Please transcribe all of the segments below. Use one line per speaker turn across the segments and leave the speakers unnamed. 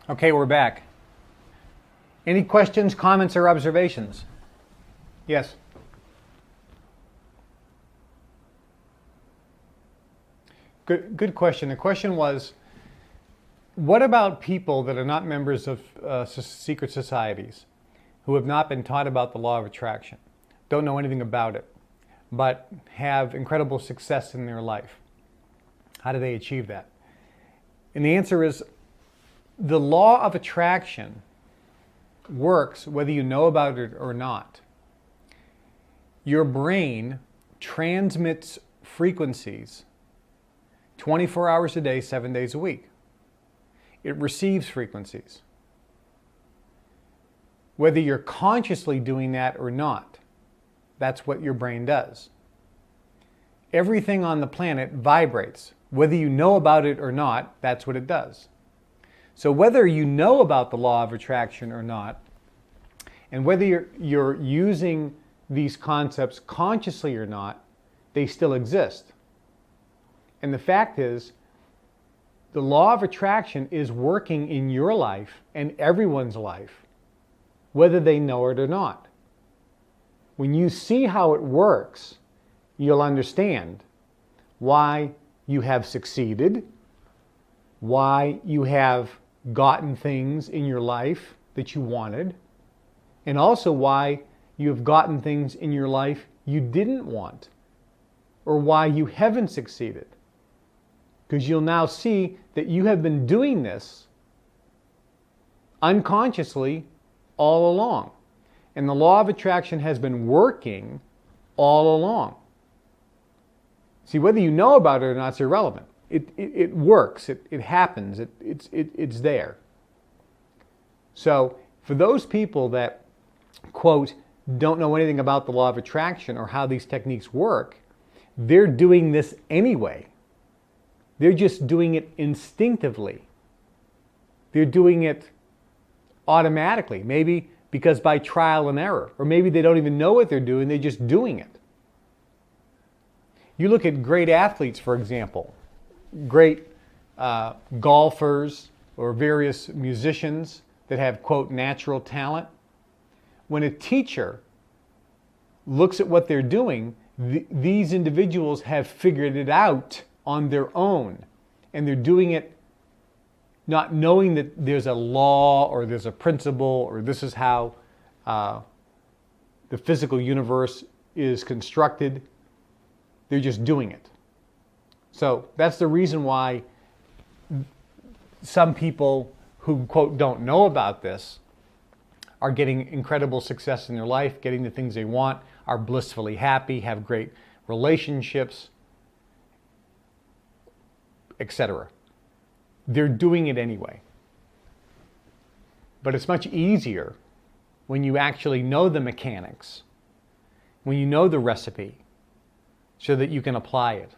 Okay, we're back. Any questions, comments, or observations? Yes. Good question. The question was, what about people that are not members of secret societies, who have not been taught about the law of attraction, don't know anything about it, but have incredible success in their life? How do they achieve that? And the answer is, the law of attraction works whether you know about it or not. Your brain transmits frequencies 24 hours a day, 7 days a week. It receives frequencies. Whether you're consciously doing that or not, that's what your brain does. Everything on the planet vibrates. Whether you know about it or not, that's what it does. So whether you know about the law of attraction or not, and whether you're using these concepts consciously or not, they still exist. And the fact is, the law of attraction is working in your life and everyone's life, whether they know it or not. When you see how it works, you'll understand why you have succeeded, why you have gotten things in your life that you wanted, and also why you have gotten things in your life you didn't want, or why you haven't succeeded. Because you'll now see that you have been doing this unconsciously all along. And the law of attraction has been working all along. See, whether you know about it or not is irrelevant. It works, it happens, it's there. So for those people that, quote, don't know anything about the law of attraction or how these techniques work, they're doing this anyway. They're just doing it instinctively. They're doing it automatically, maybe because by trial and error, or maybe they don't even know what they're doing, they're just doing it. You look at great athletes, for example, great golfers or various musicians that have, quote, natural talent. When a teacher looks at what they're doing, these individuals have figured it out on their own. And they're doing it not knowing that there's a law or there's a principle or this is how the physical universe is constructed. They're just doing it. So that's the reason why some people who, quote, don't know about this are getting incredible success in their life, getting the things they want, are blissfully happy, have great relationships, etc. They're doing it anyway. But it's much easier when you actually know the mechanics, when you know the recipe, so that you can apply it.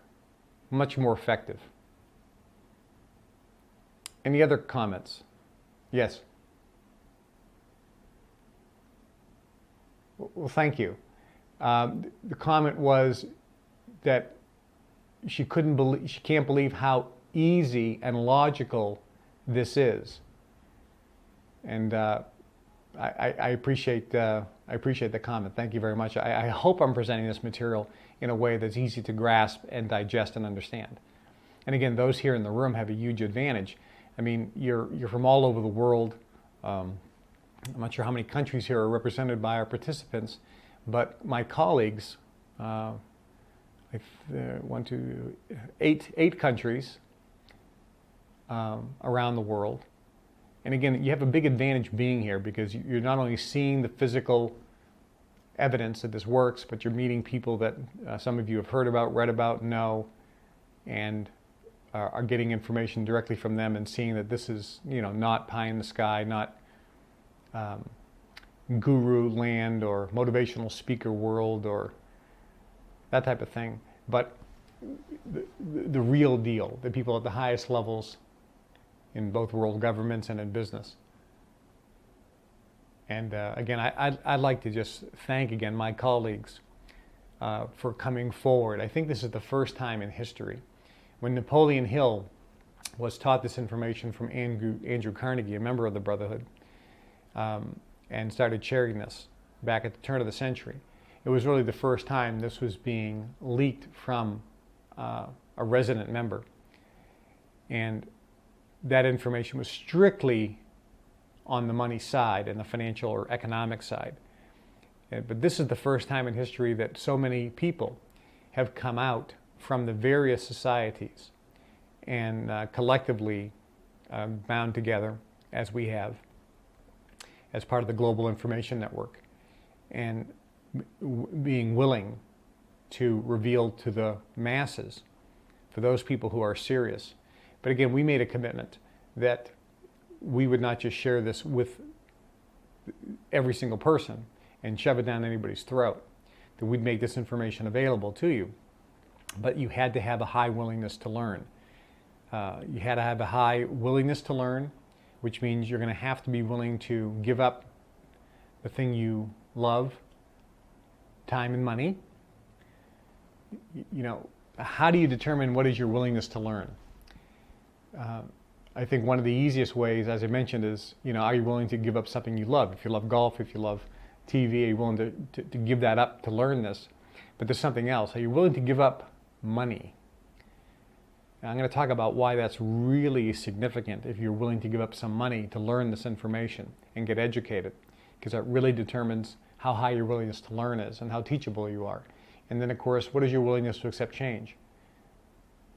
Much more effective. Any other comments? Yes. Well, thank you. The comment was that she can't believe how easy and logical this is, and I appreciate the comment. Thank you very much. I hope I'm presenting this material in a way that's easy to grasp and digest and understand. And again, those here in the room have a huge advantage. I mean, you're from all over the world. I'm not sure how many countries here are represented by our participants, but my colleagues, eight countries around the world. And again, you have a big advantage being here because you're not only seeing the physical evidence that this works, but you're meeting people that some of you have heard about, read about, know, and are getting information directly from them and seeing that this is, not pie in the sky, not guru land or motivational speaker world or that type of thing, but the real deal, the people at the highest levels in both world governments and in business. And again, I'd like to just thank again my colleagues for coming forward. I think this is the first time in history when Napoleon Hill was taught this information from Andrew Carnegie, a member of the Brotherhood, and started sharing this back at the turn of the century. It was really the first time this was being leaked from a resident member. And that information was strictly on the money side and the financial or economic side. But this is the first time in history that so many people have come out from the various societies and collectively bound together, as we have, as part of the global information network, and being willing to reveal to the masses, for those people who are serious. But again, we made a commitment that we would not just share this with every single person and shove it down anybody's throat, that we'd make this information available to you. But you had to have a high willingness to learn. You had to have a high willingness to learn, which means you're going to have to be willing to give up the thing you love, time and money. You know, how do you determine what is your willingness to learn? I think one of the easiest ways, as I mentioned, is, you know, are you willing to give up something you love? If you love golf, if you love TV, are you willing to give that up to learn this? But there's something else. Are you willing to give up money? Now, I'm going to talk about why that's really significant if you're willing to give up some money to learn this information and get educated, because that really determines how high your willingness to learn is and how teachable you are. And then, of course, what is your willingness to accept change?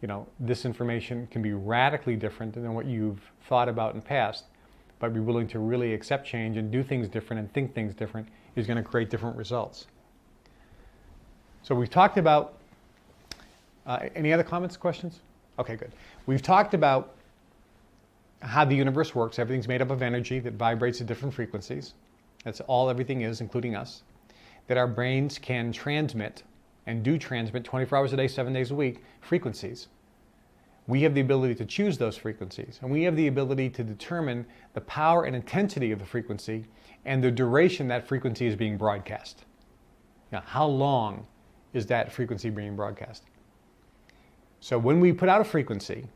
You know, this information can be radically different than what you've thought about in the past, but be willing to really accept change and do things different and think things different is going to create different results. So we've talked about, any other comments, questions? Okay, good. We've talked about how the universe works. Everything's made up of energy that vibrates at different frequencies. That's all everything is, including us. That our brains can transmit and do transmit 24 hours a day, 7 days a week, frequencies. We have the ability to choose those frequencies, and we have the ability to determine the power and intensity of the frequency and the duration that frequency is being broadcast. Now, how long is that frequency being broadcast? So when we put out a frequency,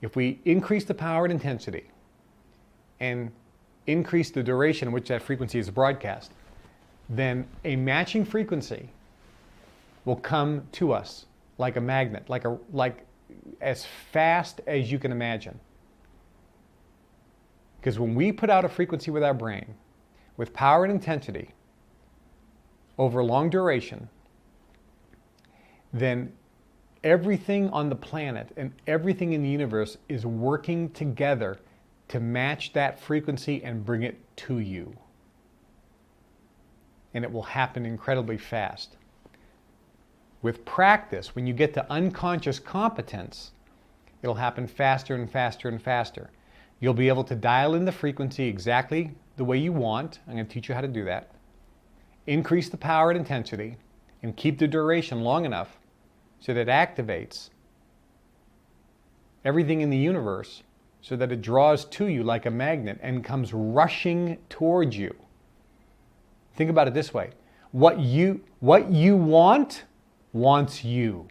if we increase the power and intensity and increase the duration in which that frequency is broadcast, then a matching frequency will come to us like a magnet, like as fast as you can imagine. Because when we put out a frequency with our brain, with power and intensity, over a long duration, then everything on the planet and everything in the universe is working together to match that frequency and bring it to you. And it will happen incredibly fast. With practice, when you get to unconscious competence, it'll happen faster and faster and faster. You'll be able to dial in the frequency exactly the way you want. I'm going to teach you how to do that. Increase the power and intensity and keep the duration long enough so that it activates everything in the universe so that it draws to you like a magnet and comes rushing towards you. Think about it this way. What you want wants you.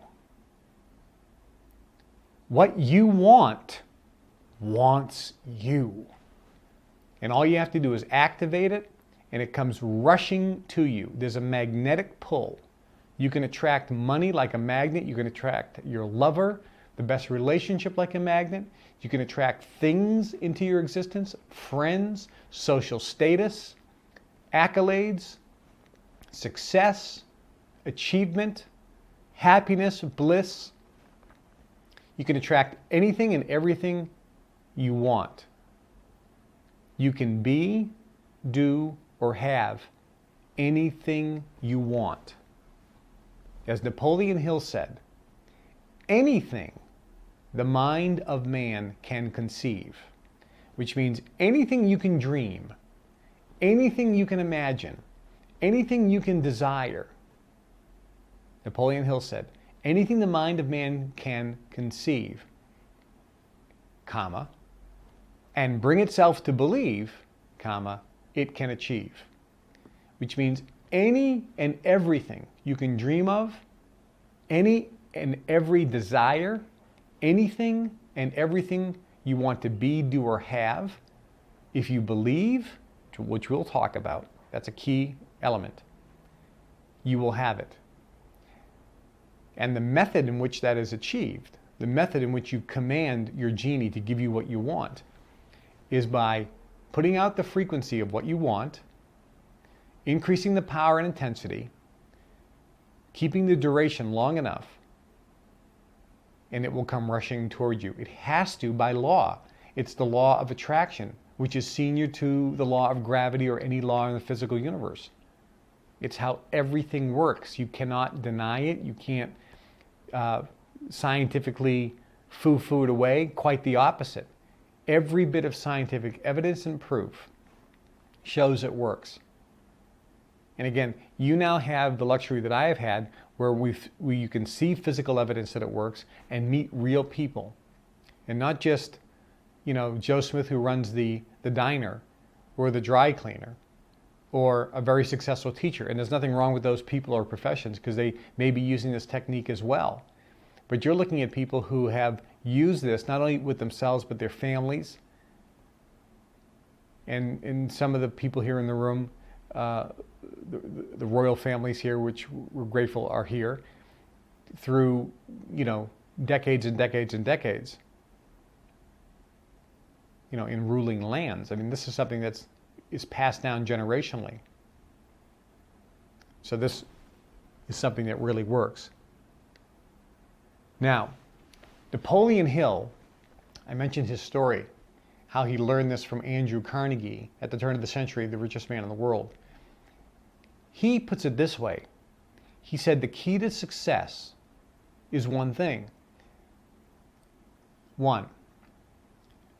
What you want wants you. And all you have to do is activate it, and it comes rushing to you. There's a magnetic pull. You can attract money like a magnet. You can attract your lover, the best relationship like a magnet. You can attract things into your existence, friends, social status, accolades, success, achievement, happiness, bliss. You can attract anything and everything you want. You can be, do, or have anything you want. As Napoleon Hill said, anything the mind of man can conceive, which means anything you can dream, anything you can imagine, anything you can desire. Napoleon Hill said, anything the mind of man can conceive, comma, and bring itself to believe, comma, it can achieve. Which means any and everything you can dream of, any and every desire, anything and everything you want to be, do, or have, if you believe, which we'll talk about, that's a key element, you will have it. And the method in which that is achieved, the method in which you command your genie to give you what you want, is by putting out the frequency of what you want, increasing the power and intensity, keeping the duration long enough, and it will come rushing toward you. It has to by law. It's the law of attraction, which is senior to the law of gravity or any law in the physical universe. It's how everything works. You cannot deny it. You can't scientifically foo-foo it away. Quite the opposite. Every bit of scientific evidence and proof shows it works. And again, you now have the luxury that I have had where you can see physical evidence that it works and meet real people. And not just, Joe Smith who runs the diner or the dry cleaner or a very successful teacher. And there's nothing wrong with those people or professions because they may be using this technique as well. But you're looking at people who have used this not only with themselves but their families. And some of the people here in the room, the royal families here, which we're grateful are here, through, decades and decades and decades, in ruling lands. I mean, this is something that's passed down generationally. So this is something that really works. Now, Napoleon Hill, I mentioned his story, how he learned this from Andrew Carnegie at the turn of the century, the richest man in the world. He puts it this way. He said the key to success is one thing. One,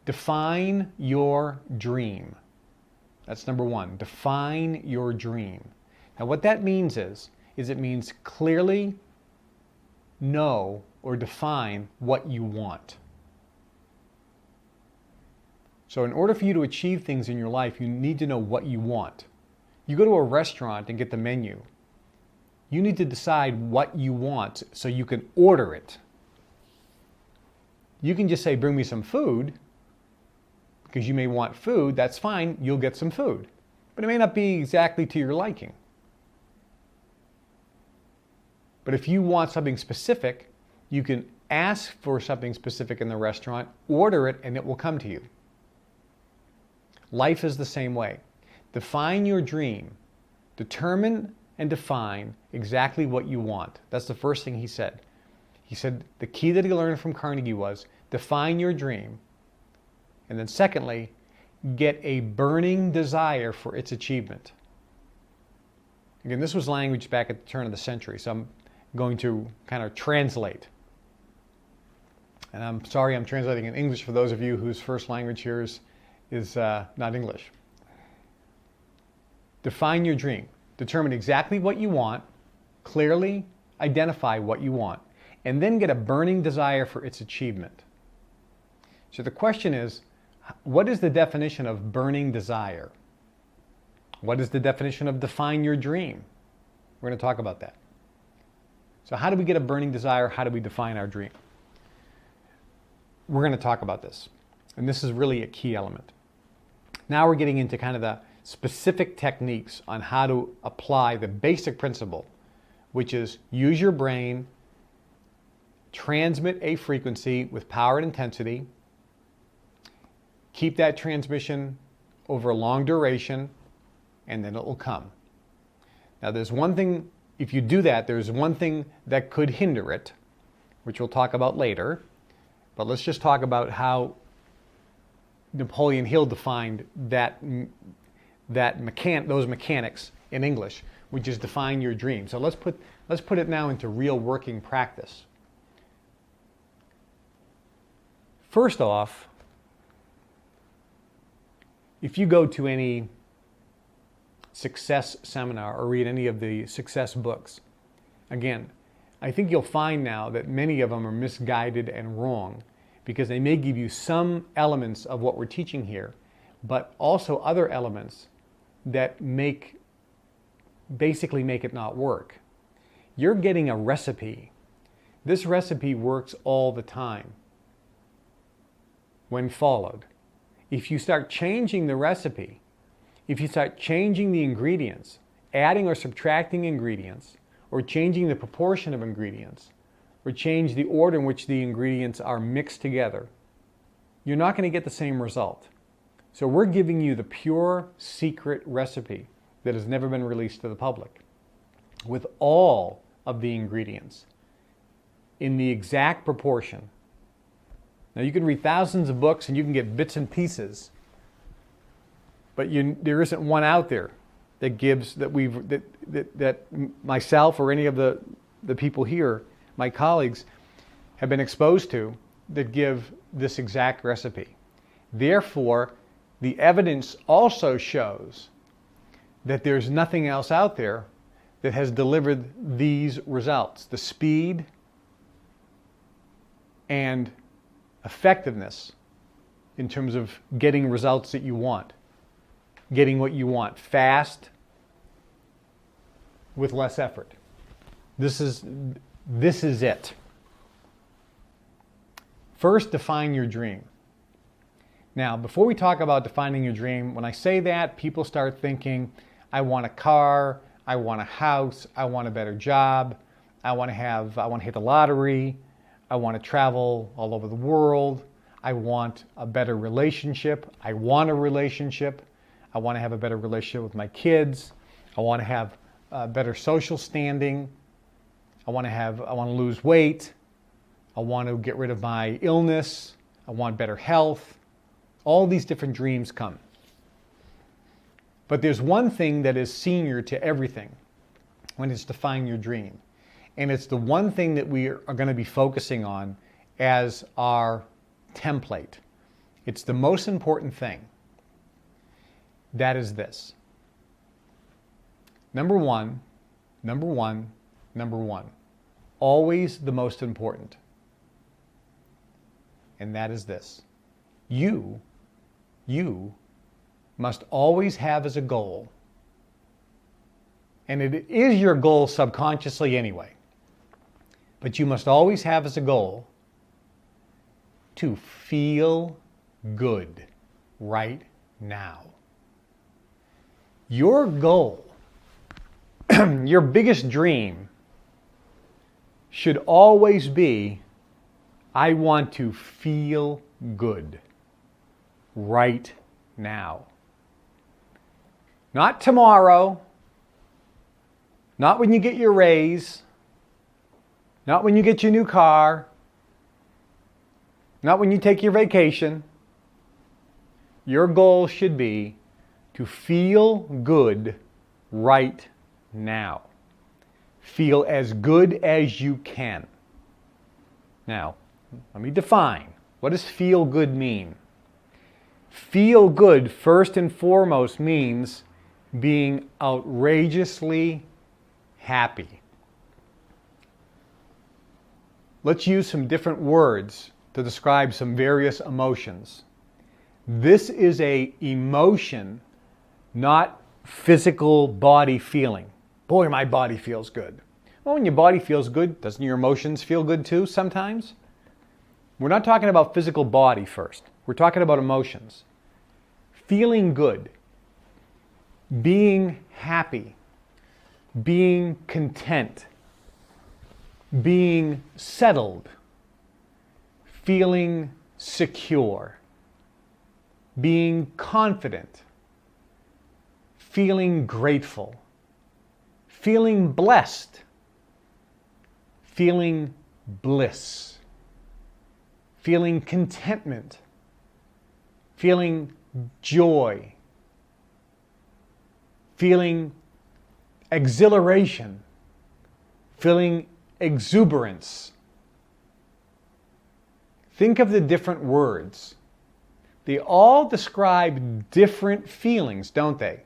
define your dream. That's number one. Define your dream. Now what that means is it means clearly know or define what you want. So in order for you to achieve things in your life, you need to know what you want. You go to a restaurant and get the menu. You need to decide what you want so you can order it. You can just say, bring me some food, because you may want food. That's fine, you'll get some food. But it may not be exactly to your liking. But if you want something specific, you can ask for something specific in the restaurant, order it, and it will come to you. Life is the same way. Define your dream. Determine and define exactly what you want. That's the first thing he said. He said the key that he learned from Carnegie was define your dream. And then secondly, get a burning desire for its achievement. Again, this was language back at the turn of the century, so I'm going to kind of translate. And I'm sorry I'm translating in English for those of you whose first language here is not English. Define your dream. Determine exactly what you want, clearly identify what you want, and then get a burning desire for its achievement. So the question is, what is the definition of burning desire? What is the definition of define your dream? We're going to talk about that. So how do we get a burning desire? How do we define our dream? We're going to talk about this. And this is really a key element. Now we're getting into kind of the specific techniques on how to apply the basic principle, which is use your brain, transmit a frequency with power and intensity, keep that transmission over a long duration, and then it will come. Now there's one thing, if you do that, there's one thing that could hinder it, which we'll talk about later, but let's just talk about how Napoleon Hill defined those mechanics in English, which is define your dream. So let's put it now into real working practice. First off, if you go to any success seminar or read any of the success books, again, I think you'll find now that many of them are misguided and wrong because they may give you some elements of what we're teaching here, but also other elements that basically make it not work. You're getting a recipe. This recipe works all the time. when followed. If you start changing the recipe, if you start changing the ingredients, adding or subtracting ingredients, or changing the proportion of ingredients, or change the order in which the ingredients are mixed together, you're not going to get the same result. So we're giving you the pure secret recipe that has never been released to the public, with all of the ingredients in the exact proportion. Now you can read thousands of books and you can get bits and pieces, but there isn't one out there that gives, that myself or any of the people here, my colleagues, have been exposed to, that give this exact recipe. Therefore, the evidence also shows that there's nothing else out there that has delivered these results. The speed and effectiveness in terms of getting results that you want, getting what you want fast with less effort. This is it. First, define your dream. Now, before we talk about defining your dream, when I say that, people start thinking, I want a car, I want a house, I want a better job, I want to hit the lottery, I want to travel all over the world, I want a better relationship, I want a relationship, I want to have a better relationship with my kids, I want to have a better social standing, I want to lose weight, I want to get rid of my illness, I want better health. All these different dreams come. But there's one thing that is senior to everything when it's defining your dream. And it's the one thing that we are going to be focusing on as our template. It's the most important thing. That is this. Number one. Always the most important. And that is this. You must always have as a goal, and it is your goal subconsciously anyway, but you must always have as a goal to feel good right now. Your goal, your biggest dream, should always be, I want to feel good right now. Not tomorrow, not when you get your raise, not when you get your new car, not when you take your vacation. Your goal should be to feel good right now. Feel as good as you can. Now, let me define. What does feel good mean? Feel good, first and foremost, means being outrageously happy. Let's use some different words to describe some various emotions. This is an emotion, not physical body feeling. Boy, my body feels good. Well, when your body feels good, doesn't your emotions feel good too sometimes? We're not talking about physical body first. We're talking about emotions. Feeling good, being happy, being content, being settled, feeling secure, being confident, feeling grateful, feeling blessed, feeling bliss, feeling contentment, feeling joy, feeling exhilaration, feeling exuberance. Think of the different words. They all describe different feelings, don't they?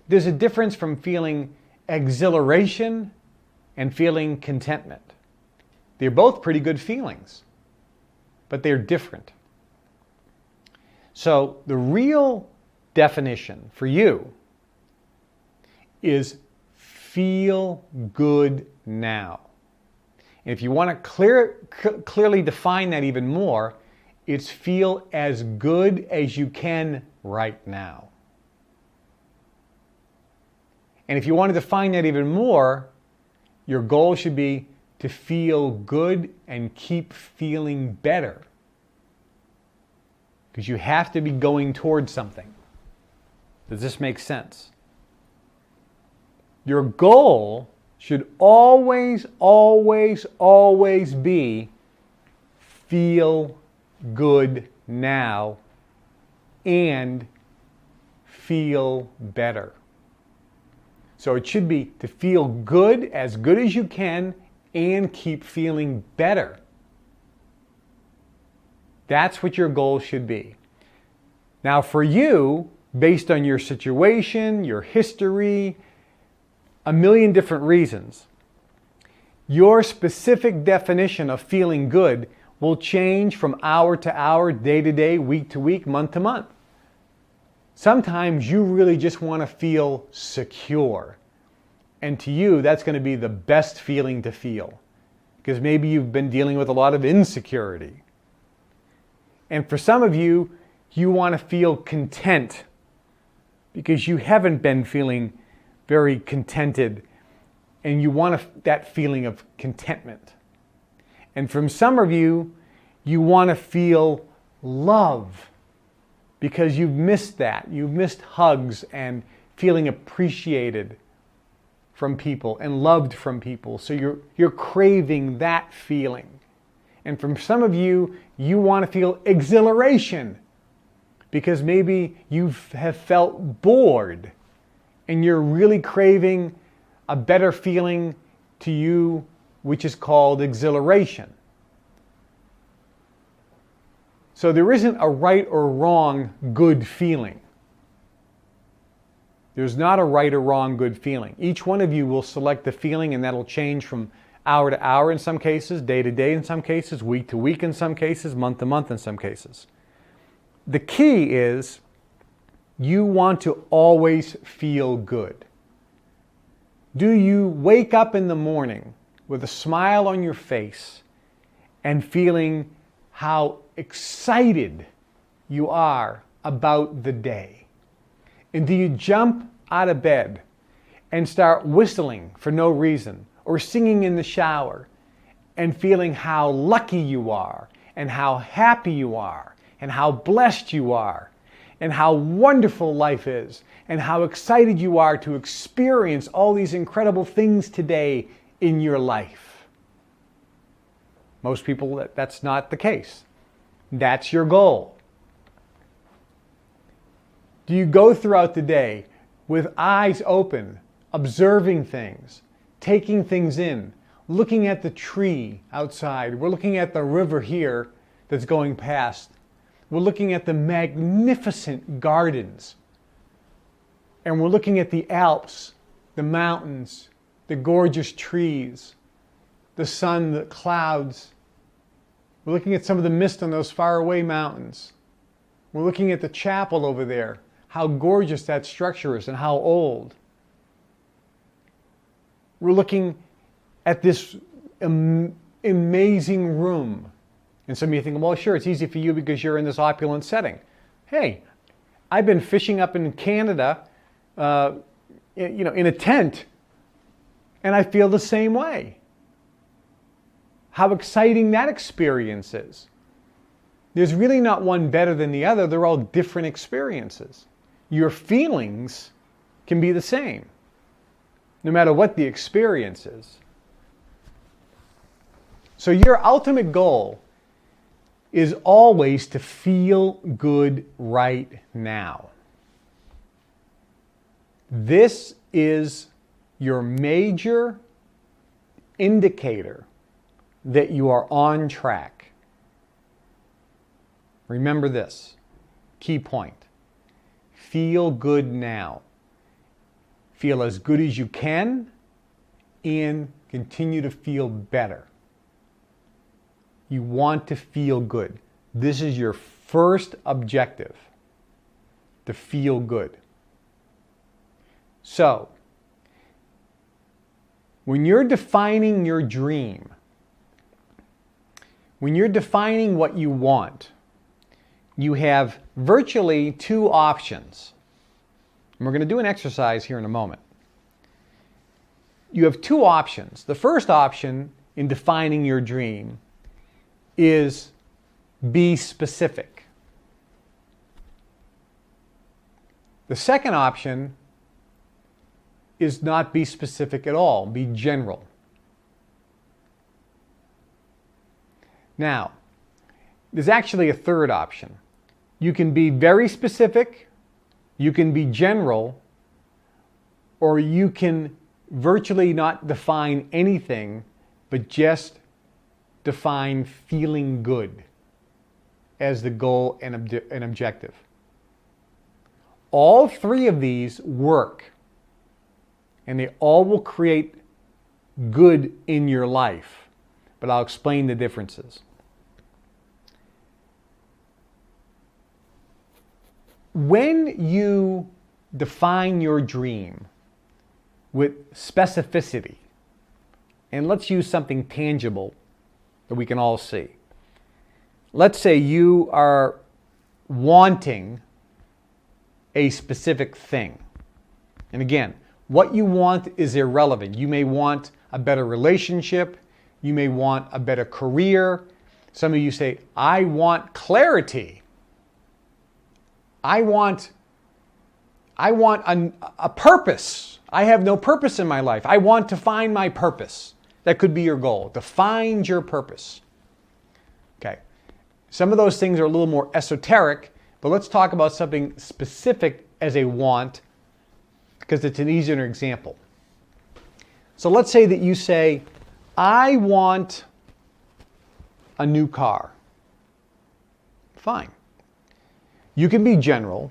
There's a difference from feeling exhilaration and feeling contentment. They're both pretty good feelings, but they're different. So the real definition for you is feel good now. And if you want to clearly define that even more, It's feel as good as you can right now. And if you want to define that even more, your goal should be to feel good and keep feeling better. Because you have to be going towards something. Does this make sense? Your goal should always, always, always be feel good now and feel better. So it should be to feel good as you can and keep feeling better. That's what your goal should be. Now for you, based on your situation, your history, a million different reasons, your specific definition of feeling good will change from hour to hour, day to day, week to week, month to month. Sometimes you really just want to feel secure. And to you, that's going to be the best feeling to feel. Because maybe you've been dealing with a lot of insecurity. And for some of you, you want to feel content because you haven't been feeling very contented and you want that feeling of contentment. And from some of you, you want to feel love because you've missed that. You've missed hugs and feeling appreciated from people and loved from people. So you're craving that feeling. And from some of you, you want to feel exhilaration because maybe you have felt bored and you're really craving a better feeling to you, which is called exhilaration. So there isn't a right or wrong good feeling. There's not a right or wrong good feeling. Each one of you will select the feeling and that'll change from hour to hour in some cases, day to day in some cases, week to week in some cases, month to month in some cases. The key is you want to always feel good. Do you wake up in the morning with a smile on your face and feeling how excited you are about the day? And do you jump out of bed and start whistling for no reason or singing in the shower and feeling how lucky you are and how happy you are and how blessed you are and how wonderful life is and how excited you are to experience all these incredible things today in your life? Most people, that's not the case. That's your goal. Do you go throughout the day with eyes open, observing things, taking things in, looking at the tree outside? We're looking at the river here that's going past. We're looking at the magnificent gardens. And we're looking at the Alps, the mountains, the gorgeous trees, the sun, the clouds. We're looking at some of the mist on those faraway mountains. We're looking at the chapel over there, how gorgeous that structure is and how old. We're looking at this amazing room. And some of you think, well, sure, it's easy for you because you're in this opulent setting. Hey, I've been fishing up in Canada, in a tent, and I feel the same way. How exciting that experience is. There's really not one better than the other. They're all different experiences. Your feelings can be the same, no matter what the experience is. So your ultimate goal is always to feel good right now. This is your major indicator that you are on track. Remember this key point. Feel good now. Feel as good as you can and continue to feel better. You want to feel good. This is your first objective, to feel good. So, when you're defining your dream, when you're defining what you want, you have virtually two options. And we're going to do an exercise here in a moment. You have two options. The first option in defining your dream is be specific. The second option is not be specific at all, be general. Now, there's actually a third option. You can be very specific, you can be general, or you can virtually not define anything, but just define feeling good as the goal and objective. All three of these work, and they all will create good in your life, but I'll explain the differences. When you define your dream with specificity, and let's use something tangible that we can all see. Let's say you are wanting a specific thing. And again, what you want is irrelevant. You may want a better relationship. You may want a better career. Some of you say, I want clarity. I want a purpose. I have no purpose in my life. I want to find my purpose. That could be your goal, to find your purpose. Okay. Some of those things are a little more esoteric, but let's talk about something specific as a want, because it's an easier example. So let's say that you say, I want a new car. Fine. You can be general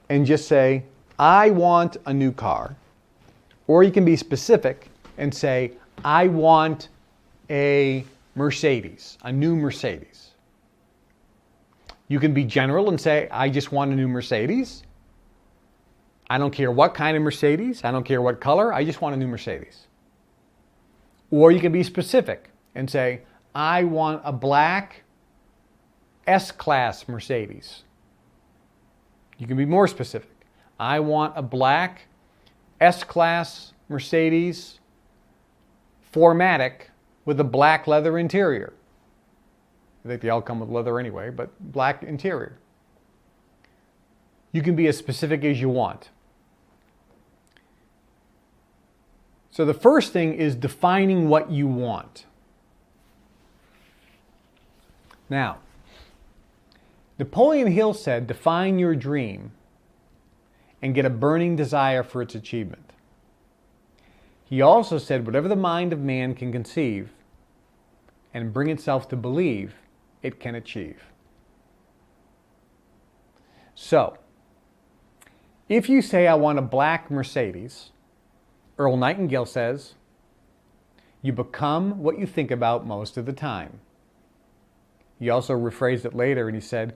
and just say, I want a new car. Or you can be specific and say, I want a Mercedes, a new Mercedes. You can be general and say, I just want a new Mercedes. I don't care what kind of Mercedes. I don't care what color. I just want a new Mercedes. Or you can be specific and say, I want a black S-Class Mercedes. You can be more specific. I want a black S-Class Mercedes 4MATIC with a black leather interior. I think they all come with leather anyway, but black interior. You can be as specific as you want. So the first thing is defining what you want. Now, Napoleon Hill said, define your dream and get a burning desire for its achievement. He also said, whatever the mind of man can conceive and bring itself to believe, it can achieve. So, if you say, I want a black Mercedes, Earl Nightingale says, you become what you think about most of the time. He also rephrased it later and he said,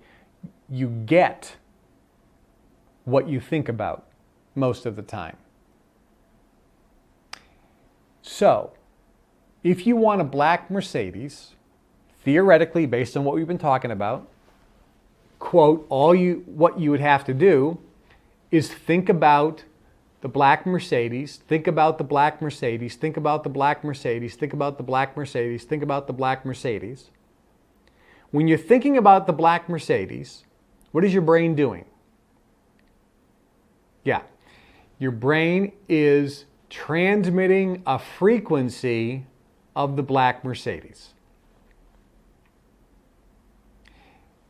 you get what you think about most of the time. So, if you want a black Mercedes, theoretically, based on what we've been talking about, quote, what you would have to do is think about the black Mercedes, think about the black Mercedes, think about the black Mercedes, think about the black Mercedes, think about the black Mercedes. When you're thinking about the black Mercedes, what is your brain doing? Yeah, your brain is transmitting a frequency of the black Mercedes.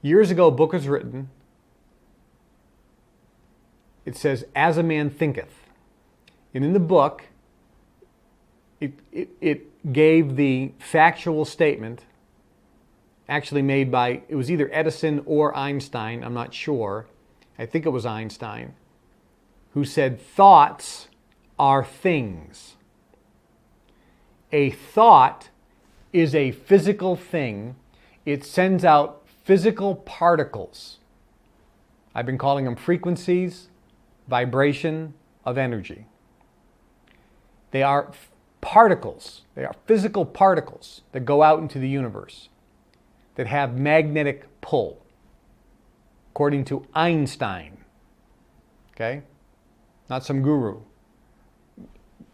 Years ago, a book was written. It says, As a Man Thinketh. And in the book, it gave the factual statement actually made by, it was either Edison or Einstein, I'm not sure. I think it was Einstein, who said, thoughts are things. A thought is a physical thing. It sends out physical particles. I've been calling them frequencies, vibration of energy. They are particles. They are physical particles that go out into the universe that have magnetic pull. according to Einstein. Okay? Not some guru.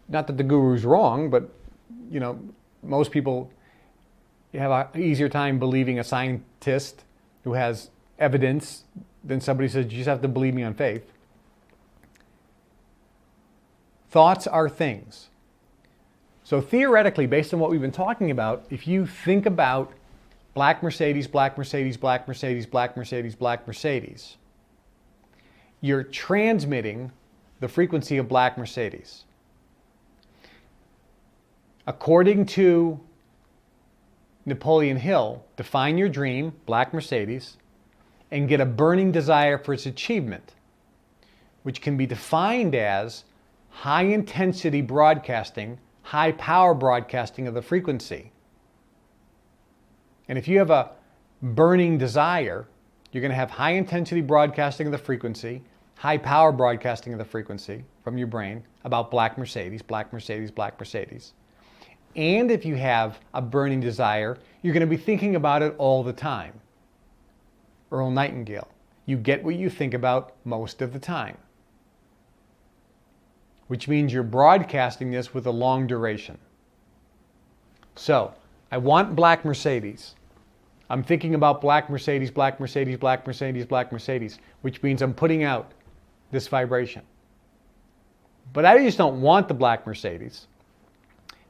Not that the guru's wrong, but you know, most people have an easier time believing a scientist who has evidence than somebody says, you just have to believe me on faith. Thoughts are things. So theoretically, based on what we've been talking about, if you think about black Mercedes, black Mercedes, black Mercedes, black Mercedes, black Mercedes, you're transmitting the frequency of black Mercedes. According to Napoleon Hill, define your dream, black Mercedes, and get a burning desire for its achievement, which can be defined as high intensity broadcasting, high power broadcasting of the frequency. And if you have a burning desire, you're going to have high intensity broadcasting of the frequency, high power broadcasting of the frequency from your brain about black Mercedes, black Mercedes, black Mercedes. And if you have a burning desire, you're going to be thinking about it all the time. Earl Nightingale, you get what you think about most of the time. Which means you're broadcasting this with a long duration. So, I want black Mercedes. I'm thinking about black Mercedes, black Mercedes, black Mercedes, black Mercedes, which means I'm putting out this vibration. But I just don't want the black Mercedes.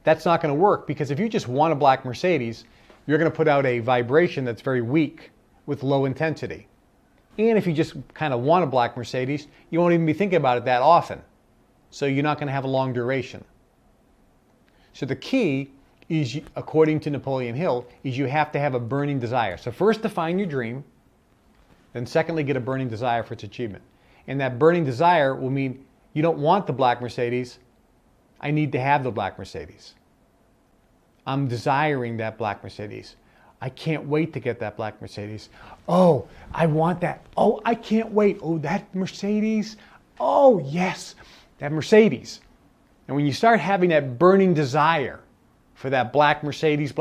That's not going to work, because if you just want a black Mercedes, you're going to put out a vibration that's very weak with low intensity. And if you just kind of want a black Mercedes, you won't even be thinking about it that often. So you're not going to have a long duration. So the key is, according to Napoleon Hill, is you have to have a burning desire. So first define your dream, then secondly get a burning desire for its achievement. And that burning desire will mean you don't want the black Mercedes, I need to have the black Mercedes. I'm desiring that black Mercedes. I can't wait to get that black Mercedes. Oh, I want that. Oh, I can't wait. Oh, that Mercedes. Oh, yes, that Mercedes. And when you start having that burning desire for that black Mercedes,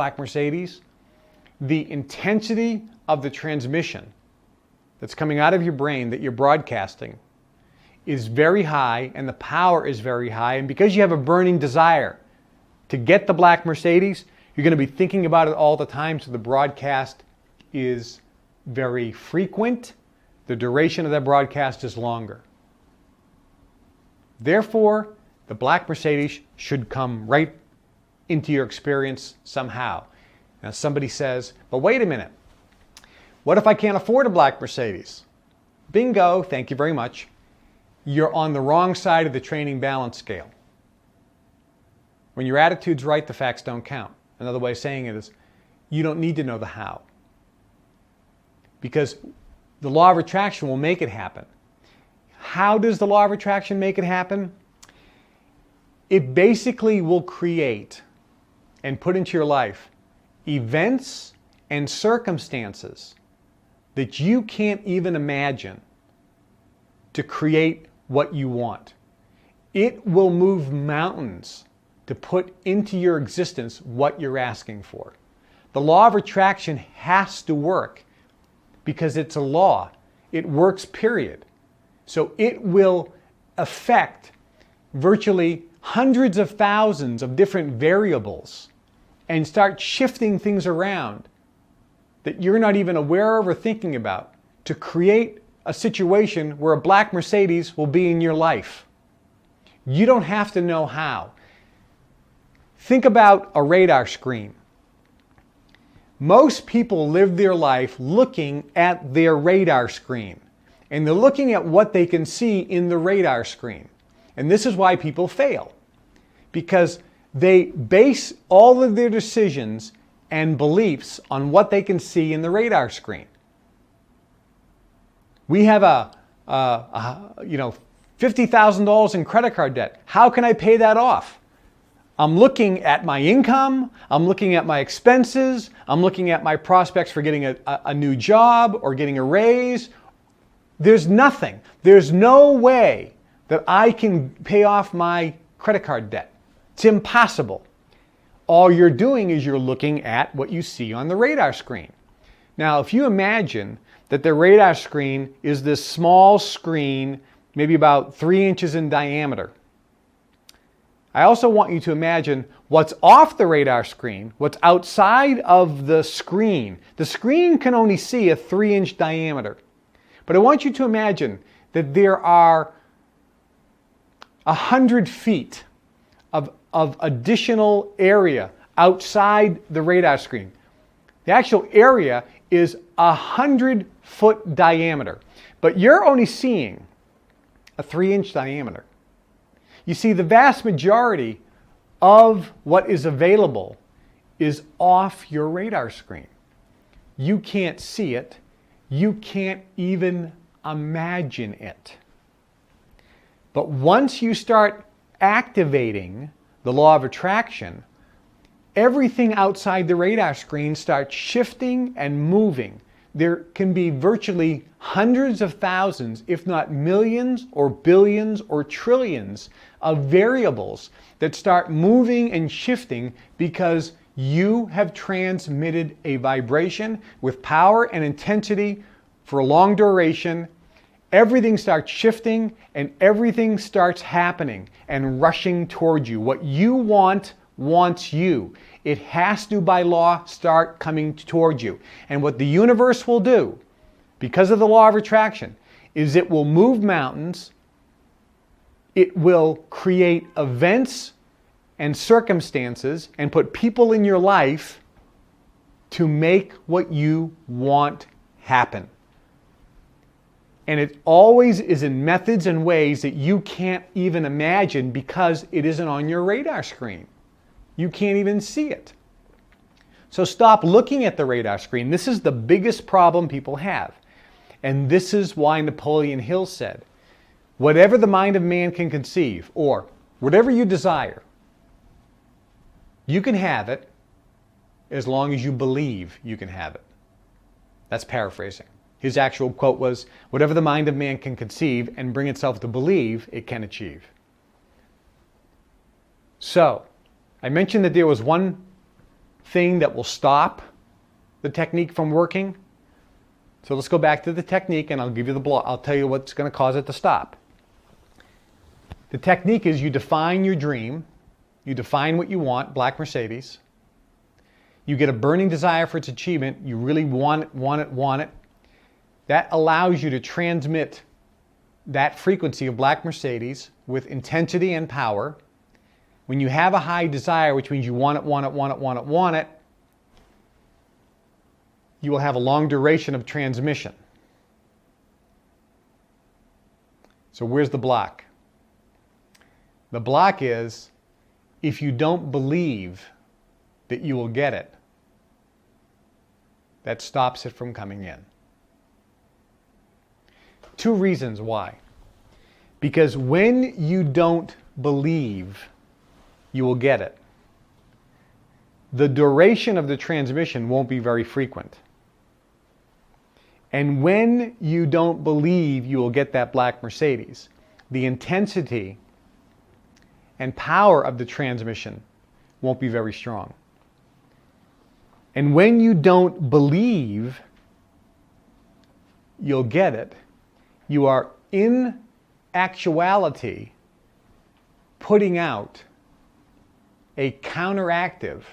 the intensity of the transmission that's coming out of your brain that you're broadcasting is very high, and the power is very high. And because you have a burning desire to get the black Mercedes, you're going to be thinking about it all the time, so the broadcast is very frequent. The duration of that broadcast is longer. Therefore, the black Mercedes should come right into your experience somehow. Now somebody says, but wait a minute. What if I can't afford a black Mercedes? Bingo, thank you very much. You're on the wrong side of the training balance scale. When your attitude's right, the facts don't count. Another way of saying it is, you don't need to know the how. Because the law of attraction will make it happen. How does the law of attraction make it happen? It basically will create and put into your life events and circumstances that you can't even imagine to create what you want. It will move mountains to put into your existence what you're asking for. The law of attraction has to work because it's a law. It works, period. So it will affect virtually hundreds of thousands of different variables and start shifting things around that you're not even aware of or thinking about to create a situation where a black Mercedes will be in your life. You don't have to know how. Think about a radar screen. Most people live their life looking at their radar screen. And they're looking at what they can see in the radar screen. And this is why people fail. Because they base all of their decisions and beliefs on what they can see in the radar screen. We have $50,000 in credit card debt. How can I pay that off? I'm looking at my income, I'm looking at my expenses, I'm looking at my prospects for getting a new job or getting a raise. There's nothing. There's no way that I can pay off my credit card debt. It's impossible. All you're doing is you're looking at what you see on the radar screen. Now, if you imagine that the radar screen is this small screen, maybe about 3 inches in diameter. I also want you to imagine what's off the radar screen, what's outside of the screen. The screen can only see a 3-inch diameter. But I want you to imagine that there are 100 feet of additional area outside the radar screen. The actual area is 100-foot diameter, but you're only seeing a 3-inch diameter. You see, the vast majority of what is available is off your radar screen. You can't see it. You can't even imagine it. But once you start activating the law of attraction, everything outside the radar screen starts shifting and moving. There can be virtually hundreds of thousands, if not millions or billions or trillions of variables that start moving and shifting because you have transmitted a vibration with power and intensity for a long duration. Everything starts shifting and everything starts happening and rushing towards you. What you want wants you. It has to, by law, start coming towards you. And what the universe will do, because of the law of attraction, is it will move mountains, it will create events and circumstances and put people in your life to make what you want happen. And it always is in methods and ways that you can't even imagine because it isn't on your radar screen. You can't even see it. So stop looking at the radar screen. This is the biggest problem people have. And this is why Napoleon Hill said, whatever the mind of man can conceive, or whatever you desire, you can have it as long as you believe you can have it. That's paraphrasing. His actual quote was, whatever the mind of man can conceive and bring itself to believe, it can achieve. So, I mentioned that there was one thing that will stop the technique from working. So let's go back to the technique and I'll give you the block. I'll tell you what's going to cause it to stop. The technique is you define your dream. You define what you want, black Mercedes. You get a burning desire for its achievement. You really want it, want it, want it. That allows you to transmit that frequency of black Mercedes with intensity and power. When you have a high desire, which means you want it, want it, want it, want it, want it, you will have a long duration of transmission. So where's the block? The block is if you don't believe that you will get it, that stops it from coming in. 2 reasons why. Because when you don't believe you will get it, the duration of the transmission won't be very frequent. And when you don't believe you will get that black Mercedes, the intensity and power of the transmission won't be very strong. And when you don't believe you'll get it, you are in actuality putting out a counteractive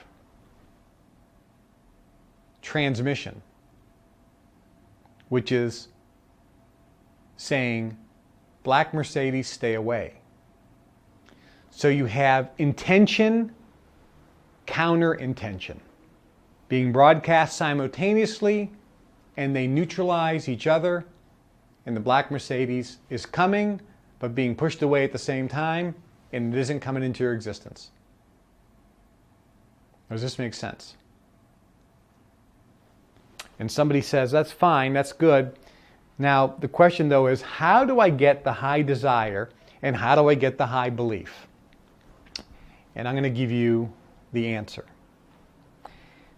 transmission, which is saying, black Mercedes, stay away. So you have intention, counter-intention, being broadcast simultaneously, and they neutralize each other, and the black Mercedes is coming, but being pushed away at the same time, and it isn't coming into your existence. Does this make sense? And somebody says, that's fine, that's good. Now, the question though is, how do I get the high desire and how do I get the high belief? And I'm going to give you the answer.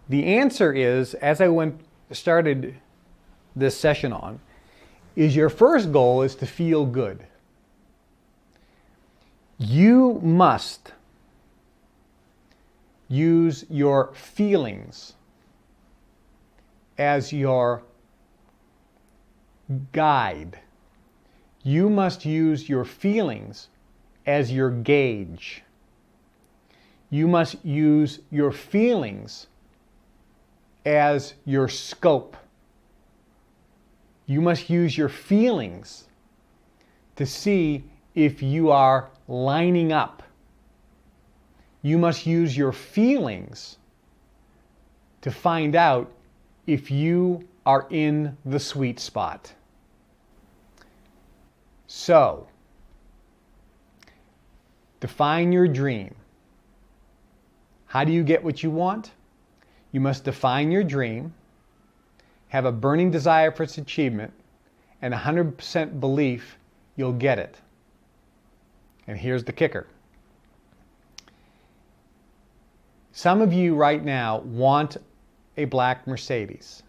The answer is, as I started this session on, is your first goal is to feel good. You must use your feelings as your guide. You must use your feelings as your gauge. You must use your feelings as your scope. You must use your feelings to see if you are lining up. You must use your feelings to find out if you are in the sweet spot. So, define your dream. How do you get what you want? You must define your dream, have a burning desire for its achievement, and 100% belief you'll get it. And here's the kicker. Some of you right now want a black Mercedes,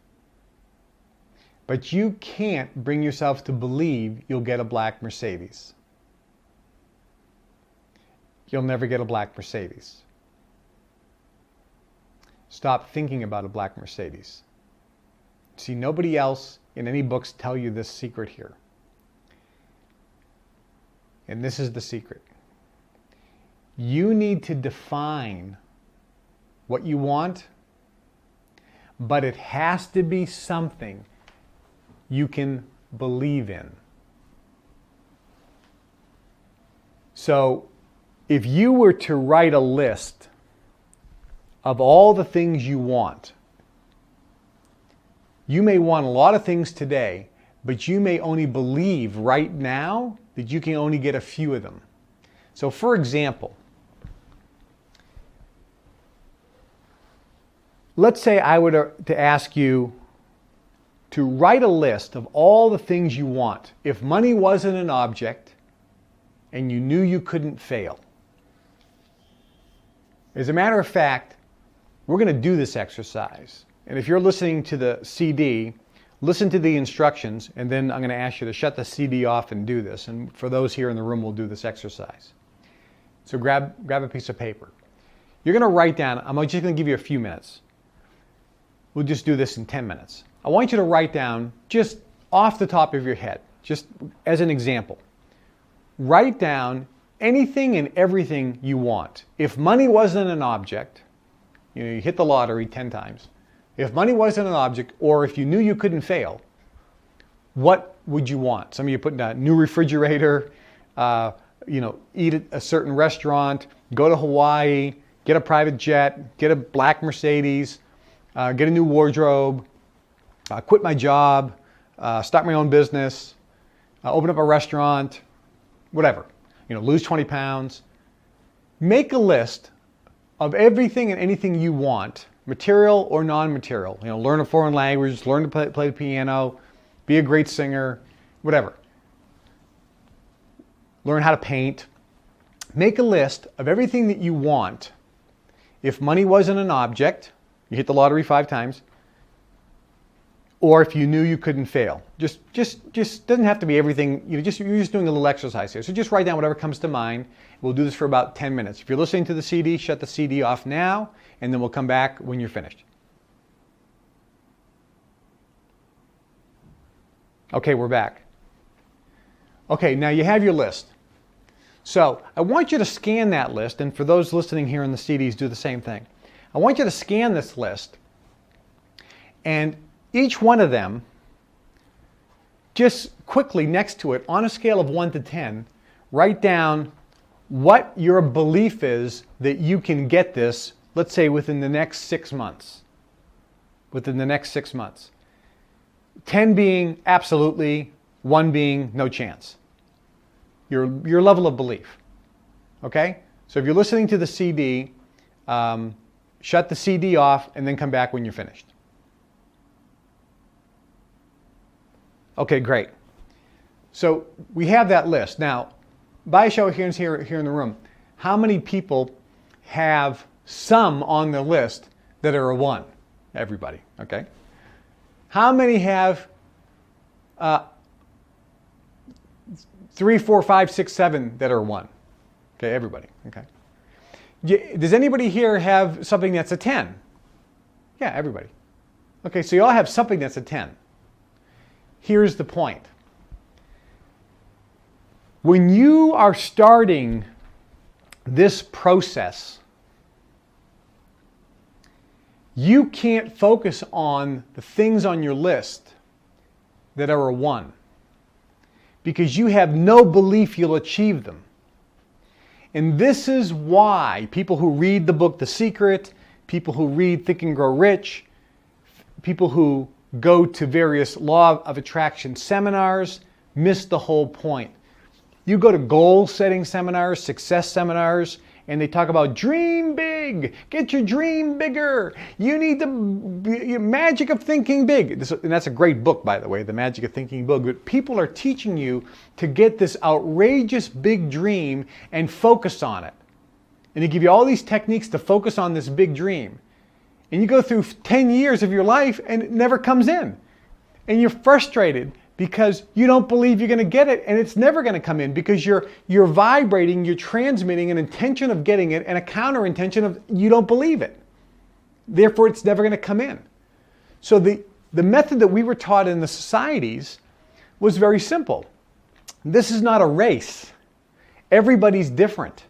but you can't bring yourself to believe you'll get a black Mercedes. You'll never get a black Mercedes. Stop thinking about a black Mercedes. See, nobody else in any books tell you this secret here. And this is the secret. You need to define what you want, but it has to be something you can believe in. So, if you were to write a list of all the things you want, you may want a lot of things today, but you may only believe right now that you can only get a few of them. So for example, let's say I were to ask you to write a list of all the things you want. If money wasn't an object and you knew you couldn't fail. As a matter of fact, we're going to do this exercise. And if you're listening to the CD, listen to the instructions, and then I'm going to ask you to shut the CD off and do this. And for those here in the room, we'll do this exercise. So grab a piece of paper. You're going to write down, I'm just going to give you a few minutes. We'll just do this in 10 minutes. I want you to write down, just off the top of your head, just as an example, write down anything and everything you want. If money wasn't an object, you hit the lottery 10 times. If money wasn't an object, or if you knew you couldn't fail, what would you want? Some of you put a new refrigerator, eat at a certain restaurant, go to Hawaii, get a private jet, get a black Mercedes, get a new wardrobe, quit my job, start my own business, open up a restaurant, whatever. Lose 20 pounds. Make a list of everything and anything you want, material or non-material. Learn a foreign language, learn to play the piano, be a great singer, whatever. Learn how to paint. Make a list of everything that you want. If money wasn't an object, you hit the lottery 5 times, or if you knew you couldn't fail. Just doesn't have to be everything. You're just doing a little exercise here. So just write down whatever comes to mind. We'll do this for about 10 minutes. If you're listening to the CD, shut the CD off now, and then we'll come back when you're finished. Okay, we're back. Okay, now you have your list. So I want you to scan that list, and for those listening here in the CDs, do the same thing. I want you to scan this list, and each one of them, just quickly next to it, on a scale of 1 to 10, write down what your belief is that you can get this, let's say within the next 6 months. Within the next 6 months. 10 being absolutely, 1 being no chance. Your level of belief. Okay? So if you're listening to the CD, shut the CD off and then come back when you're finished. Okay, great. So we have that list. Now, by a show of hands here in the room, how many people have some on the list that are a 1? Everybody, okay? How many have 3, 4, 5, 6, 7 that are 1? Okay, everybody, okay. Does anybody here have something that's a 10? Yeah, everybody. Okay, so you all have something that's a 10. here's the point. When you are starting this process, you can't focus on the things on your list that are a 1 because you have no belief you'll achieve them. And this is why people who read the book The Secret, people who read Think and Grow Rich, people who go to various law of attraction seminars miss the whole point. You go to goal-setting seminars, success seminars, and they talk about dream big, get your dream bigger. You need the magic of thinking big. And that's a great book, by the way, The Magic of Thinking Big. But people are teaching you to get this outrageous big dream and focus on it. And they give you all these techniques to focus on this big dream. And you go through 10 years of your life and it never comes in. And you're frustrated because you don't believe you're going to get it, and it's never going to come in because you're vibrating, you're transmitting an intention of getting it and a counter intention of you don't believe it. Therefore, it's never going to come in. So the method that we were taught in the societies was very simple. This is not a race. Everybody's different.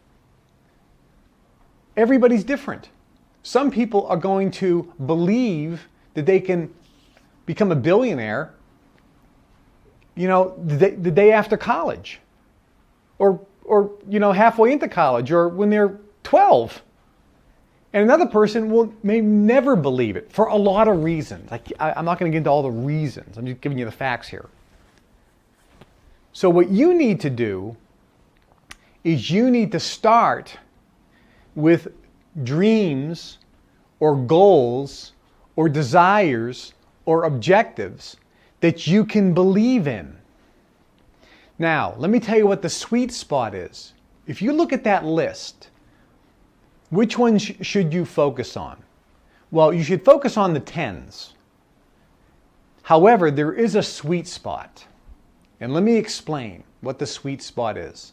Everybody's different. Some people are going to believe that they can become a billionaire the day after college, or halfway into college, or when they're 12. And another person may never believe it for a lot of reasons. I'm not going to get into all the reasons. I'm just giving you the facts here. So what you need to do is you need to start with dreams or goals or desires or objectives that you can believe in. Now, let me tell you what the sweet spot is. If you look at that list, which ones should you focus on? Well, you should focus on the 10s. However, there is a sweet spot. And let me explain what the sweet spot is.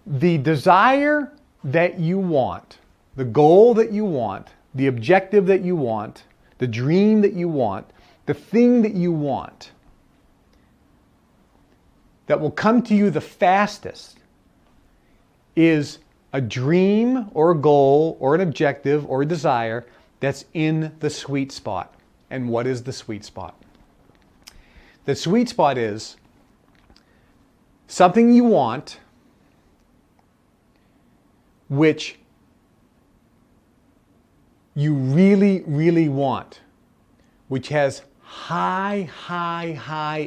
The desire that you want, the goal that you want, the objective that you want, the dream that you want, the thing that you want that will come to you the fastest is a dream or a goal or an objective or a desire that's in the sweet spot. And what is the sweet spot? The sweet spot is something you want which you really, really want, which has high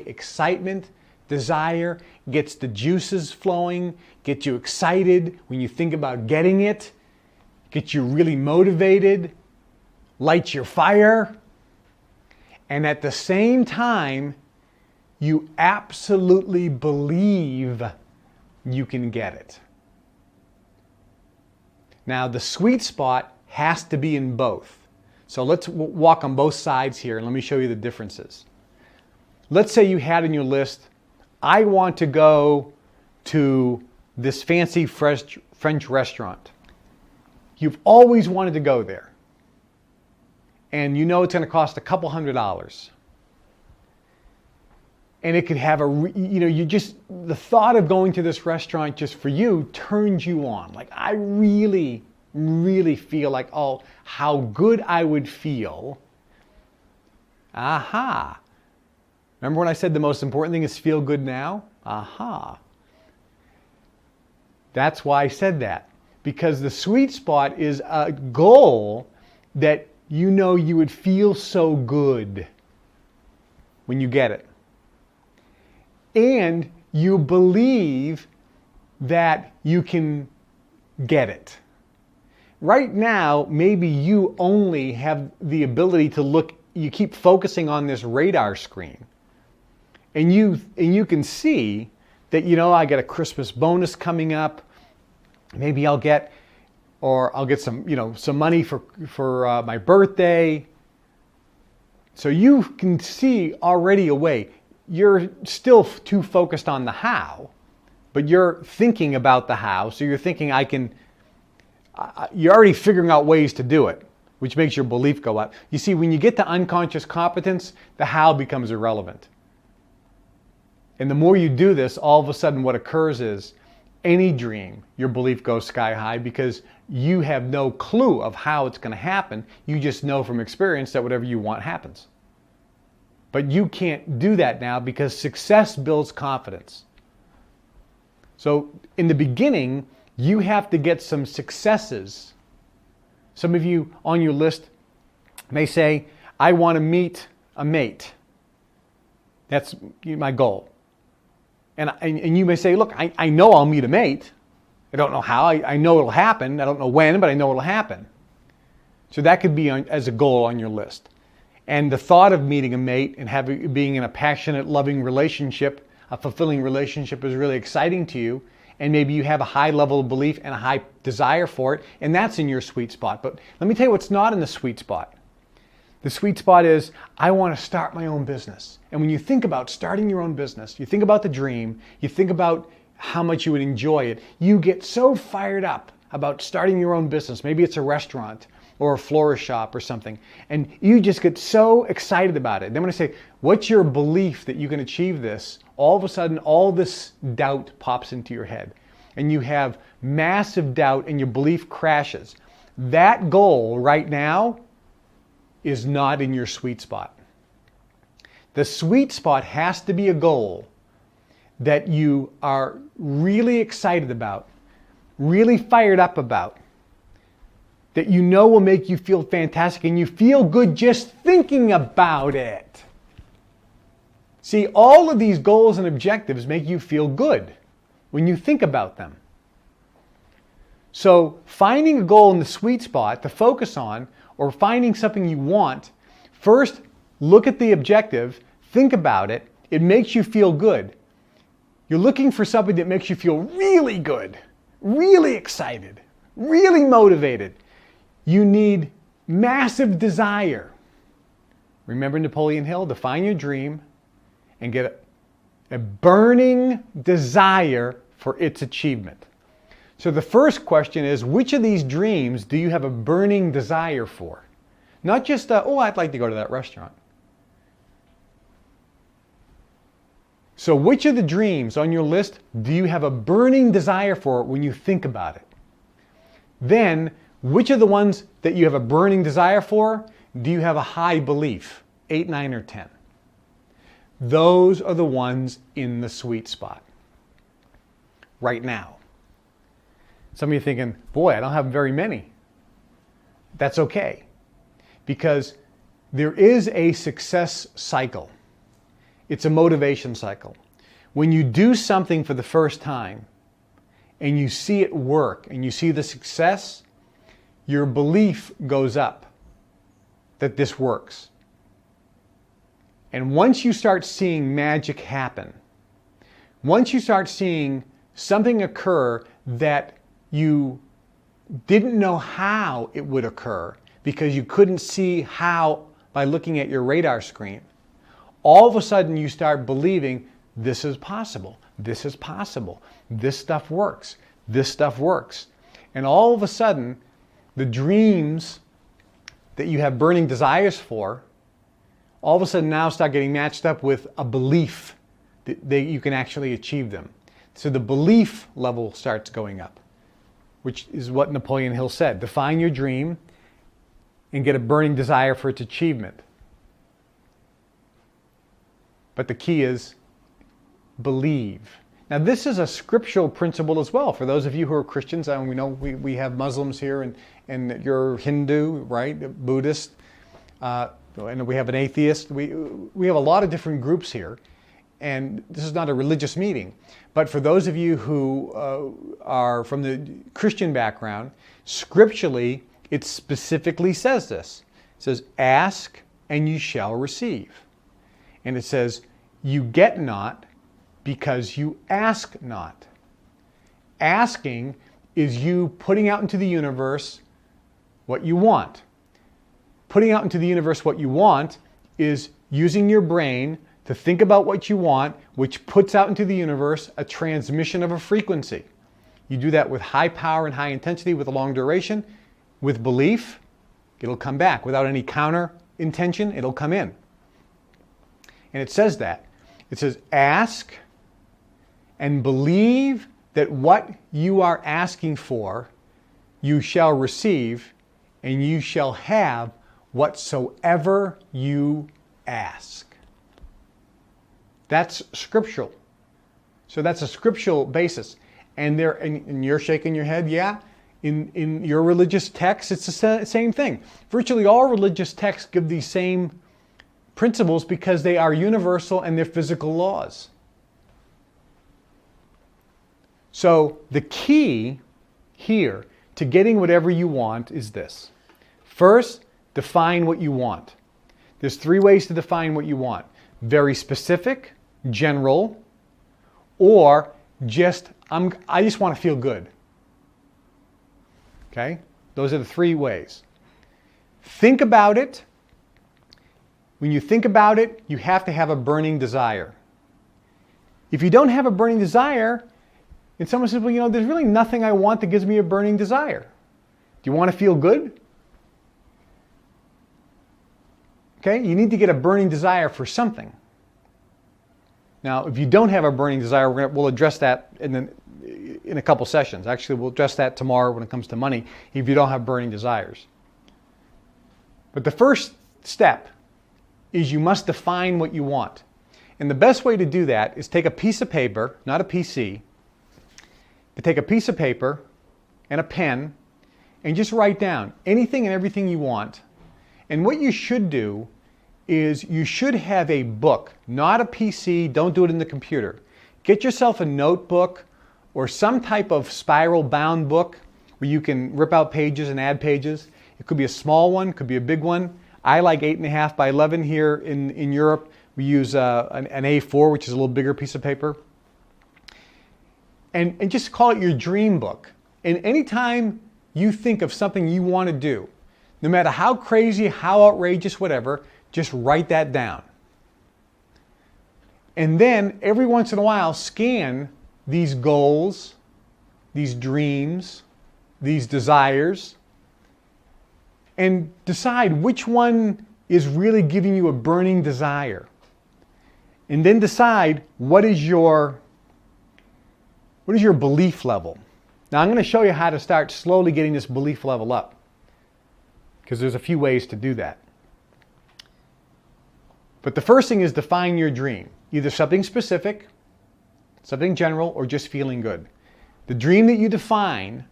excitement, desire, gets the juices flowing, gets you excited when you think about getting it, gets you really motivated, lights your fire, and at the same time, you absolutely believe you can get it. Now, the sweet spot has to be in both. So let's walk on both sides here and let me show you the differences. Let's say you had in your list, I want to go to this fancy French restaurant. You've always wanted to go there. And you know it's going to cost a couple $100. And it could have the thought of going to this restaurant just for you turns you on. Like, I really feel like, oh, how good I would feel. Aha. Remember when I said the most important thing is feel good now? Aha. That's why I said that. Because the sweet spot is a goal that you know you would feel so good when you get it. And you believe that you can get it. Right now, maybe you only have the ability to look, you keep focusing on this radar screen. And you can see that, I get a Christmas bonus coming up. Maybe I'll get some, some money for my birthday. So you can see already a way. You're still too focused on the how, but you're thinking about the how. So you're thinking you're already figuring out ways to do it, which makes your belief go up. You see, when you get to unconscious competence, the how becomes irrelevant. And the more you do this, all of a sudden what occurs is any dream, your belief goes sky high because you have no clue of how it's going to happen. You just know from experience that whatever you want happens. But you can't do that now because success builds confidence. So in the beginning, you have to get some successes. Some of you on your list may say, I want to meet a mate. That's my goal. And you may say, look, I know I'll meet a mate. I don't know how. I know it'll happen. I don't know when, but I know it'll happen. So that could be as a goal on your list. And the thought of meeting a mate and being in a passionate, loving relationship, a fulfilling relationship is really exciting to you. And maybe you have a high level of belief and a high desire for it, and that's in your sweet spot. But let me tell you what's not in the sweet spot. The sweet spot is, I want to start my own business. And when you think about starting your own business, you think about the dream, you think about how much you would enjoy it, you get so fired up about starting your own business. Maybe it's a restaurant or a florist shop or something, and you just get so excited about it. Then when I say, what's your belief that you can achieve this? All of a sudden, all this doubt pops into your head, and you have massive doubt and your belief crashes. That goal right now is not in your sweet spot. The sweet spot has to be a goal that you are really excited about, really fired up about, that you know will make you feel fantastic and you feel good just thinking about it. See, all of these goals and objectives make you feel good when you think about them. So finding a goal in the sweet spot to focus on, or finding something you want, first look at the objective, think about it, it makes you feel good. You're looking for something that makes you feel really good, really excited, really motivated. You need massive desire. Remember Napoleon Hill, define your dream and get a burning desire for its achievement. So the first question is, which of these dreams do you have a burning desire for? Not just, oh, I'd like to go to that restaurant. So which of the dreams on your list do you have a burning desire for when you think about it? Then, which of the ones that you have a burning desire for do you have a high belief? 8, 9, or 10. Those are the ones in the sweet spot right now. Some of you are thinking, boy, I don't have very many. That's okay, because there is a success cycle. It's a motivation cycle. When you do something for the first time and you see it work and you see the success, your belief goes up that this works. And once you start seeing magic happen, once you start seeing something occur that you didn't know how it would occur because you couldn't see how by looking at your radar screen, all of a sudden you start believing this is possible, this is possible, this stuff works, this stuff works. And all of a sudden, the dreams that you have burning desires for, all of a sudden now start getting matched up with a belief that you can actually achieve them. So the belief level starts going up, which is what Napoleon Hill said. Define your dream and get a burning desire for its achievement. But the key is believe. Now this is a scriptural principle as well. For those of you who are Christians, and we know we have Muslims here and you're Hindu, right? Buddhist, and we have an atheist. We have a lot of different groups here. And this is not a religious meeting. But for those of you who are from the Christian background, scripturally, it specifically says this. It says, ask and you shall receive. And it says, you get not because you ask not. Asking is you putting out into the universe what you want. Putting out into the universe what you want is using your brain to think about what you want, which puts out into the universe a transmission of a frequency. You do that with high power and high intensity, with a long duration, with belief, It'll come back without any counter intention. It'll come in. And it says that. It says, ask and believe that what you are asking for, you shall receive, and you shall have whatsoever you ask. That's scriptural. So that's a scriptural basis. And you're shaking your head, yeah? In your religious texts, it's the same thing. Virtually all religious texts give these same principles because they are universal and they're physical laws. So the key here to getting whatever you want is this. First, define what you want. There's 3 ways to define what you want. Very specific, general, or just, I just want to feel good. Okay? Those are the 3 ways. Think about it. When you think about it, you have to have a burning desire. If you don't have a burning desire, and someone says, well, you know, there's really nothing I want that gives me a burning desire. Do you want to feel good? Okay, you need to get a burning desire for something. Now, if you don't have a burning desire, we'll address that in a couple sessions. Actually, we'll address that tomorrow when it comes to money, if you don't have burning desires. But the first step is you must define what you want. And the best way to do that is take a piece of paper, not a PC, but take a piece of paper and a pen and just write down anything and everything you want. And what you should do is you should have a book, not a PC. Don't do it in the computer. Get yourself a notebook or some type of spiral bound book where you can rip out pages and add pages. It could be a small one, could be a big one. I like 8.5 by 11 here in Europe. We use an A4, which is a little bigger piece of paper. And just call it your dream book. And anytime you think of something you want to do, no matter how crazy, how outrageous, whatever, just write that down. And then every once in a while, scan these goals, these dreams, these desires, and decide which one is really giving you a burning desire. And then decide what is your belief level. Now I'm going to show you how to start slowly getting this belief level up, because there's a few ways to do that. But the first thing is define your dream. Either something specific, something general, or just feeling good. The dream that you define,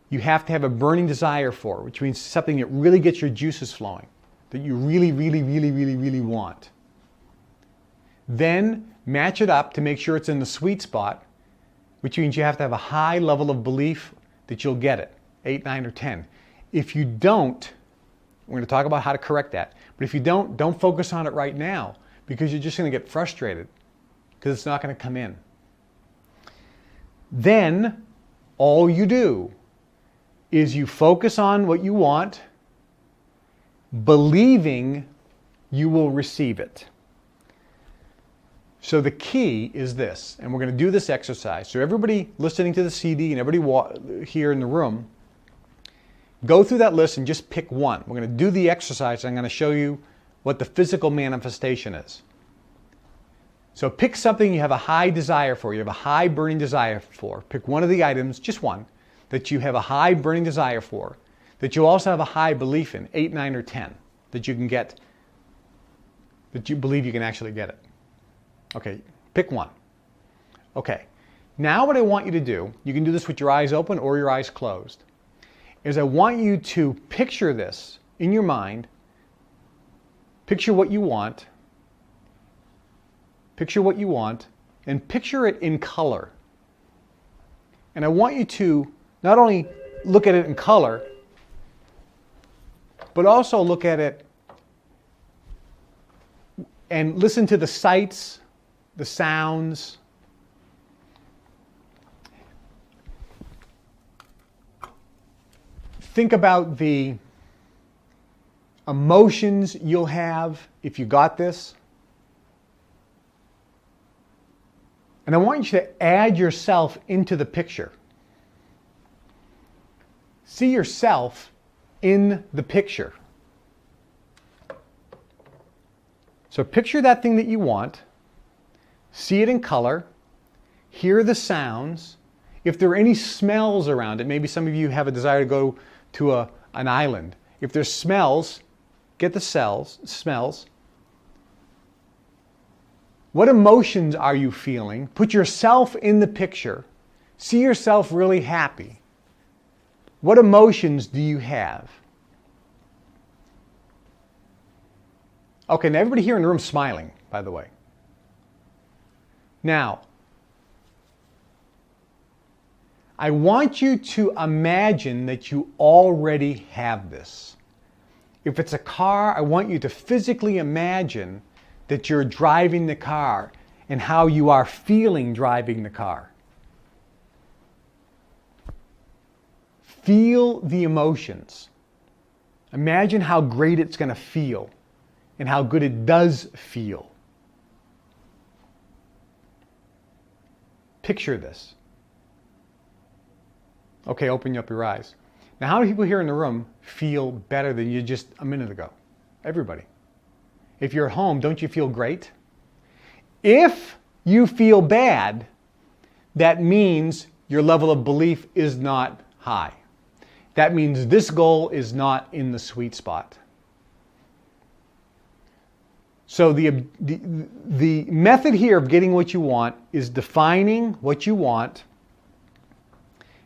you have to have a burning desire for, which means something that really gets your juices flowing, that you really, really, really, really, really want. Then match it up to make sure it's in the sweet spot, which means you have to have a high level of belief that you'll get it, 8, 9, or 10. If you don't, we're going to talk about how to correct that. But if you don't focus on it right now, because you're just going to get frustrated because it's not going to come in. Then all you do is you focus on what you want, believing you will receive it. So the key is this, and we're going to do this exercise. So everybody listening to the CD and everybody here in the room, go through that list and just pick one. We're going to do the exercise, and I'm going to show you what the physical manifestation is. So pick something you have a high desire for, you have a high burning desire for. Pick one of the items, just one, that you have a high burning desire for, that you also have a high belief in, 8, 9, or 10, that you can get, that you believe you can actually get it. Okay, pick one. Okay, now what I want you to do, you can do this with your eyes open or your eyes closed, is I want you to picture this in your mind. Picture what you want. Picture what you want, and picture it in color. And I want you to not only look at it in color, but also look at it and listen to the sights, the sounds. Think about the emotions you'll have if you got this. And I want you to add yourself into the picture. See yourself in the picture. So picture that thing that you want, see it in color, hear the sounds. If there are any smells around it, maybe some of you have a desire to go to an island. If there's smells, get the smells. What emotions are you feeling? Put yourself in the picture. See yourself really happy. What emotions do you have? Okay, now everybody here in the room is smiling, by the way. Now, I want you to imagine that you already have this. If it's a car, I want you to physically imagine that you're driving the car and how you are feeling driving the car. Feel the emotions. Imagine how great it's going to feel and how good it does feel. Picture this. Okay, open up your eyes. Now, how many people here in the room feel better than you just a minute ago? Everybody. If you're at home, don't you feel great? If you feel bad, that means your level of belief is not high. That means this goal is not in the sweet spot. So the method here of getting what you want is defining what you want,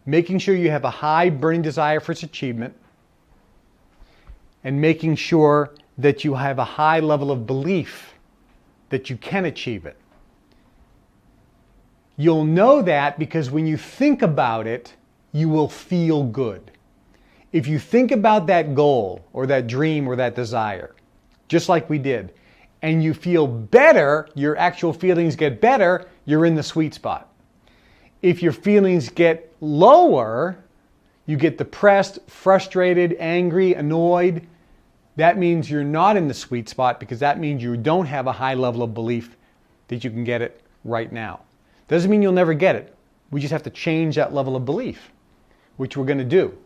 making sure you have a high burning desire for its achievement, and making sure that you have a high level of belief that you can achieve it. You'll know that because when you think about it, you will feel good. If you think about that goal or that dream or that desire, just like we did, and you feel better, your actual feelings get better, you're in the sweet spot. If your feelings get lower, you get depressed, frustrated, angry, annoyed, that means you're not in the sweet spot because that means you don't have a high level of belief that you can get it right now. Doesn't mean you'll never get it. We just have to change that level of belief, which we're going to do.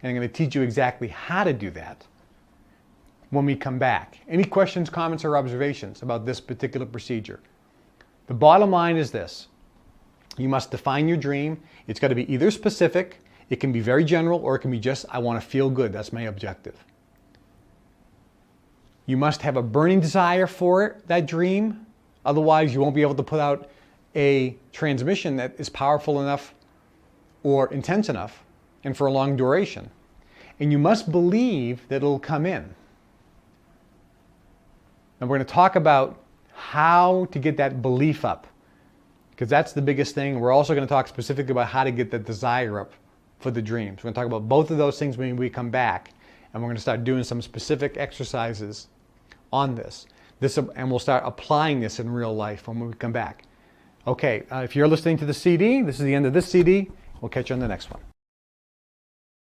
And I'm going to teach you exactly how to do that when we come back. Any questions, comments, or observations about this particular procedure? The bottom line is this. You must define your dream. It's got to be either specific, it can be very general, or it can be just, I want to feel good. That's my objective. You must have a burning desire for it, that dream. Otherwise, you won't be able to put out a transmission that is powerful enough or intense enough and for a long duration. And you must believe that it'll come in. And we're going to talk about how to get that belief up, because that's the biggest thing. We're also going to talk specifically about how to get that desire up for the dreams. We're going to talk about both of those things when we come back, and we're going to start doing some specific exercises on this. And we'll start applying this in real life when we come back. Okay, if you're listening to the CD, this is the end of this CD. We'll catch you on the next one.